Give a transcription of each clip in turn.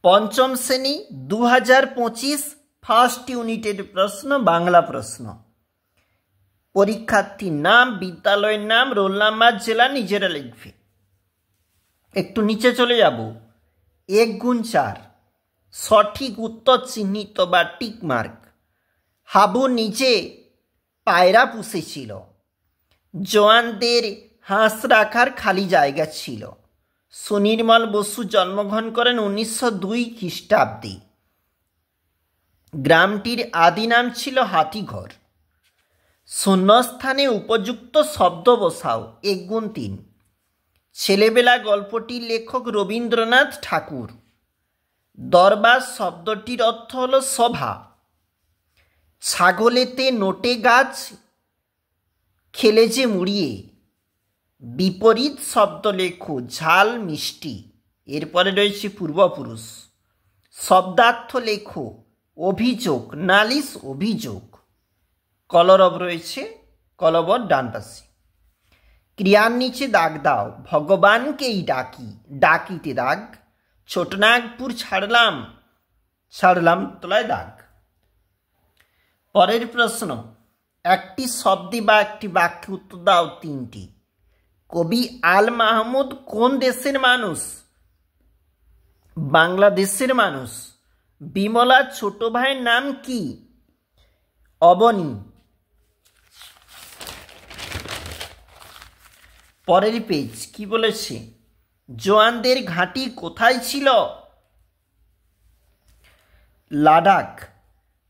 पंचम श्रेणी 2025 फार्स्ट यूनिटेर प्रश्न बांगला प्रश्न। परीक्षार्थी नाम, विद्यालय नाम, रोल नम्बर, जिला निजेरा लिखबे। एकटू नीचे चले जाब। 1 गुण 4 सठिक उत्तर चिन्हित बा टिक मार्क। हाबू निजे पायरा पुषेछिल। जवानदेर हाँस राखार खाली जायगा छिल। सुनिर्मल बसु जन्मग्रहण करें 1902 ख्रिस्टाब्दे। ग्रामटिर आदि नाम छिलो हाथीघर। शून्यस्थाने उपयुक्त शब्द बसाओ। 1 गुण 3 छेलेबेला गल्पटिर लेखक रवीन्द्रनाथ ठाकुर। दरबार शब्दटिर अर्थ हलो सभा। छागलेते नोटे गाछ खेले जे मुड़िए। विपरीत शब्द लेखो झाल मिष्टि। एरपरे रयेछे पूर्वपुरुष। शब्दार्थ लेखो अभियोग नालिश अभियोग। कलरब रयेछे कलबर डान पाशे। क्रियार नीचे दाग दाओ। भगवान केई डाकी डाकिते दाग। छोटनागपुर छाड़लाम छाड़लाम तलाय दाग। परेर प्रश्न एकटी शब्दे बा एकटी वाक्ये उत्तर दाओ 3टी। कवि आल माहमुद कोन देशेर मानुष? बांग्लादेशेर मानुष। बिमला छोटो भाईर नाम की? अबनी। परेर पेज की बोलेछे? जवानदेर घाटी कोथाय छिलो? लाडाख।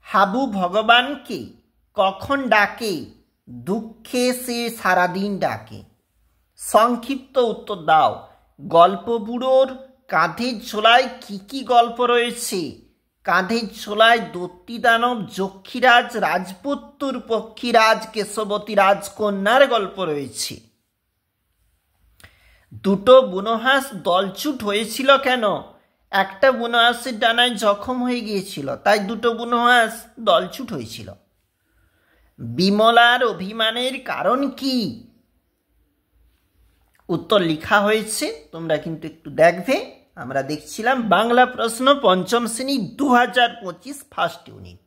हाबू भगवान के कखन डाके? दुखे से सारादिन डाके। संक्षिप्त उत्तर दाओ। गल्प बुड़ोर काँधेर झोलाय की गल्प रयेछे? काँधेर झोलाय दत्ती दानव, যক্ষীরাজ, রাজপুত্তুর পক্ষীরাজ, কেশবতী রাজকন্যার গল্প রয়েছে। দুটো বুনোহাঁস দলছুট হয়েছিল কেন? একটা বুনোহাঁসের ডানায় জখম হয়ে গিয়েছিল, তাই দুটো বুনোহাঁস দলছুট হয়েছিল। বিমলার অভিমানের কারণ কি? उत्तर लिखा হয়েছে, তোমরা কিন্তু একটু দেখবে। আমরা দেখছিলাম বাংলা প্রশ্ন পঞ্চম শ্রেণী 2025 ফার্স্ট ইউনিট।